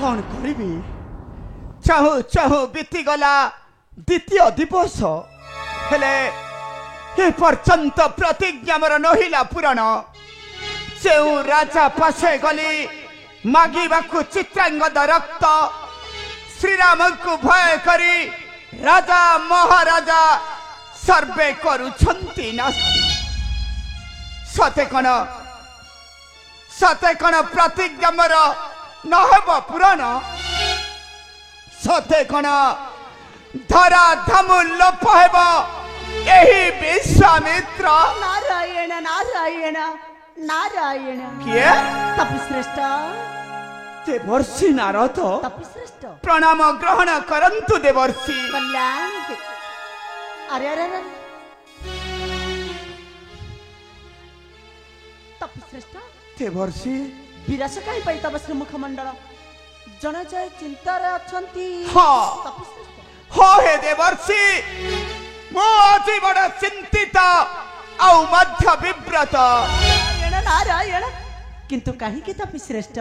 कौन करी चाहू चाहू बीतीगला द्वितीय दिवस हेले ए पर्यंत प्रतिज्ञा मोर नहिला पूरण से राजा पासे गली मागिबाकू चित्रांगद रक्त श्रीराम को भय करी राजा महाराजा सर्वे करुछंती नास्ति सते कण प्रतिज्ञा मोर नहब पुराण सते कण धरा धमु लोप हेब एही विश्वामित्र नारायण नारायण नारायण किए तपश्रेष्ठ देवर्षि नारद तपश्रेष्ठ प्रणाम ग्रहण करंतु देवर्षि कल्याण अरे अरे अरे तपश्रेष्ठ देवर्षि विरास कहीं पाई तब श्री मुखमंडल जन जय चिंतार अछंती हाँ तपश्रेष्ठ हो हे देवर्षि मो अति बड़ चिंतित औ मध्य विव्रत नारायण नारायण किंतु कहीं के तपश्रेष्ठ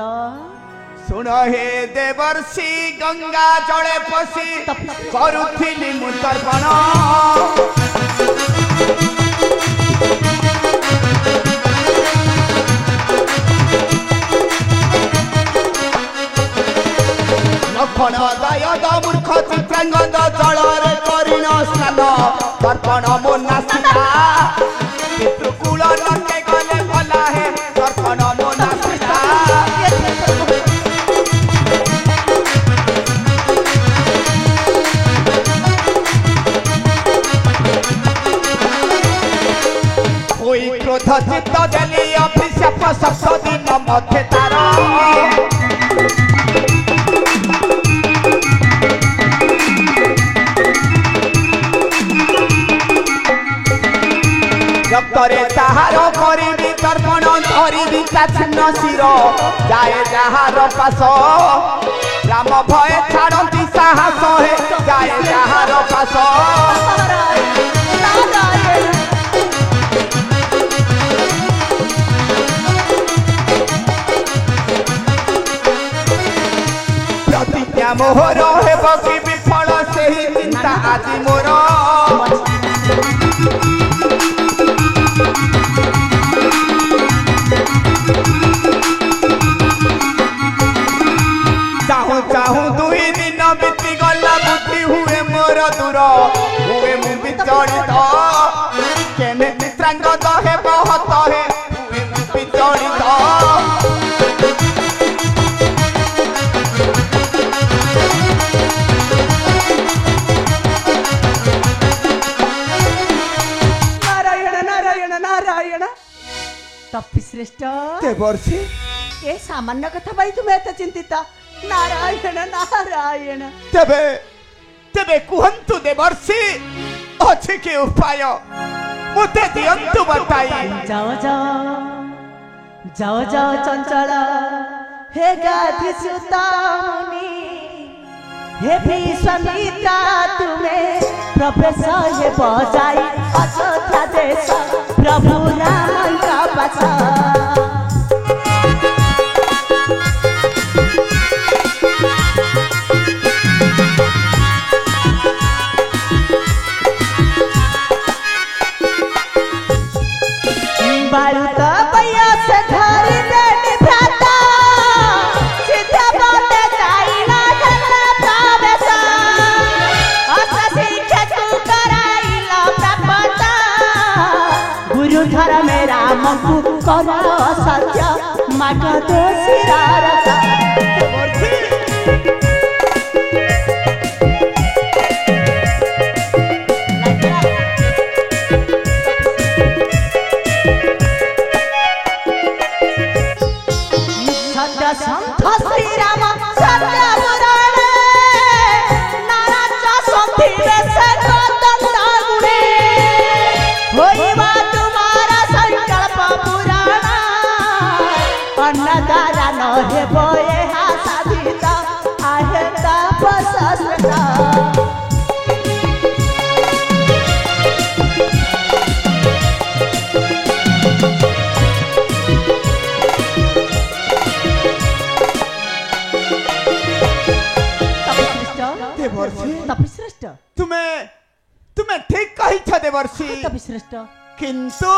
सुन हे देवर्षि गंगा जले पशी करुथिली मु तर्पण लखन दयद मूर्ख चित्रांगद जलरे करिण स्नान तर्पण मो नासिका पितृकुल नटे गले भला हे तर्पण मो नासिका कोई क्रोध चित्त देली अभिशाप सप्त दिन मध्य तारा रक्तरे ताहार करी तर्पण धरी छिन्न शिर जाए जहार पास राम भय छाड़ती साहस हे जाए जहार पास प्रतिज्ञा मोहर हेब कि विफल से ही चिंता आज मोर चाहू चाहू दुई दिन बीती गला बुद्धि हुए मोर दूर हुए मु विचलित केने चित्रांगद हे बहुत हे हुए मु विचलित नारायण नारायण नारायण तपश्रेष्ठ देवर्षि ए सामान्य कथा भाई तुम्हें एत चिंतित नारायण नारायण तेबे तेबे कुहंतु देवर्षि अछि के उपाय मुते दियंतु बताई जाओ जाओ जाओ जाओ चंचल हे गाधी सुतामुनि हे विश्वामित्र तुम्हें प्रवेश हे बजाई अयोध्या देश प्रभु राम का पास करा सत्य माट दोषी सत्य संत श्री राम सत्य पुराण नाराज संति वेश कदंता गुणे होइबा अन्नदारा न हेबो देवर्षि तपिश्रेष्ठ तुम्हें ठीक कही छ देवर्षि तपिश्रेष्ठ किंतु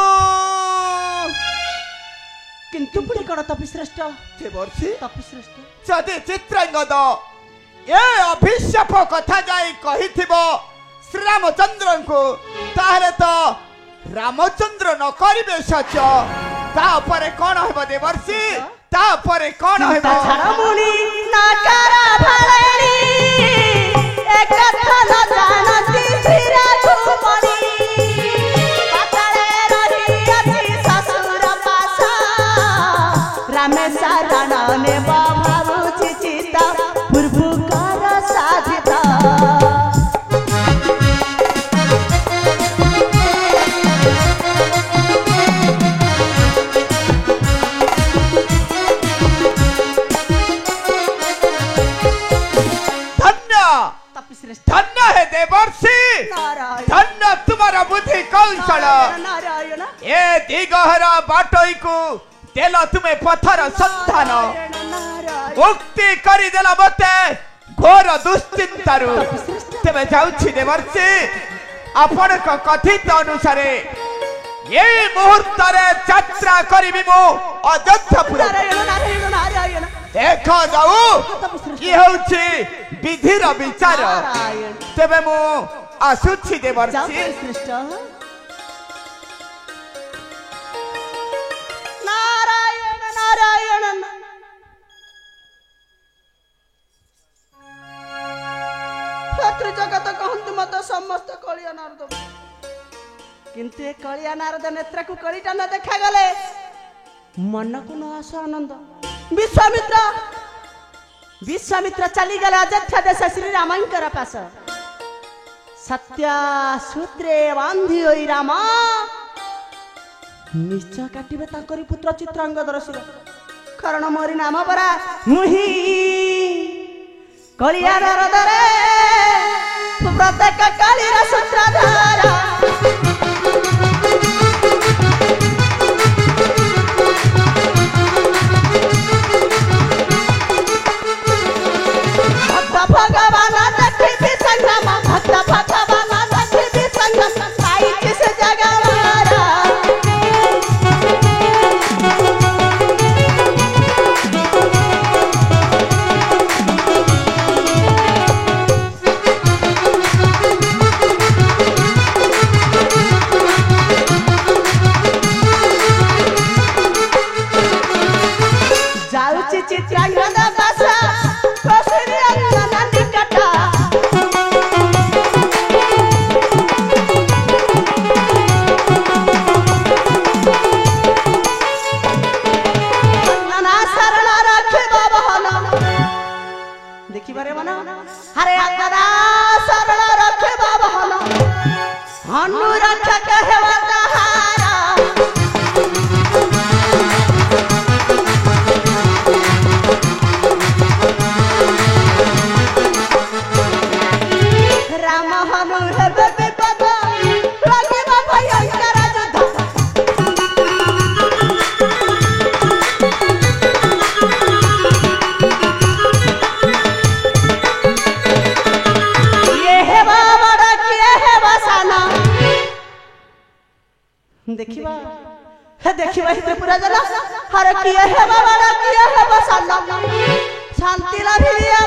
किंतु पुणी कण तपिश्रेष्ठ देवर्षि तपिश्रेष्ठ जदि चित्रांगद ए अभिशाप कथा जाई कहिथिबो श्रीरामचंद्र को ताहले तो रामचंद्र न करिबे सच ता परे कोन हेबो देवर्षि ता परे कोन हेबो छाड़मुनी नाकारा भालेनी एक कथा न जानती श्रीरा कुमणी पाताले रही अति ससुर पासा रामे सारण ने बाबू चिचिता पूर्वकार साधिता धन्य है देवर्षि धन्य तुम्हारा बुद्धि कौशल नारायण ए दिगहरा बाटोई को देला तुम्हें पत्थर संधान मुक्ति करी देला मते घोर दुश्चिंतारु तेबे जाउछि देवर्षि आपण को कथित अनुसार ये मुहूर्त रे यात्रा करिबि मो अयोध्यापुर नारायण नारायण देखा जाऊ ये होछि विधिर विचार तेबे मो आसुछि देवर्षि नारायण नारायण पत्र जगत कहंतु मत समस्त कलिया नारद किंतु ए कलिया नारद नेत्र को कलिटा न देखा गले मन को न आस आनंद विश्वामित्र चली गले अयोध्या देश श्री रामंकर पास सत्या सूत्रे बांधी होई रामा निश्चय काटिबे ताकरी पुत्र चित्रांगदर शिर कारण मोरी नाम परा मुही कलिया नारद रे प्रत्येक कालीर सूत्रधारा भगवान देखी संगम भक्त भगवान देखी संगम साई किस जगवारा जाउची चित्रांगद बासा कसरी अंगना निकटा अंगना शरण रखे बाबहन देखि बारे मन अरे अंगना शरण रखे बाबहन हनु रक्षक हेवा तहारा राम हनु हेबे विपद लगिबा भयंकर युद्ध ये हेबा बड़ा किए हेबा साना देखिबा हे पूरा जना हर किए हेबा बड़ा किए हेबा साना शांति लाभिया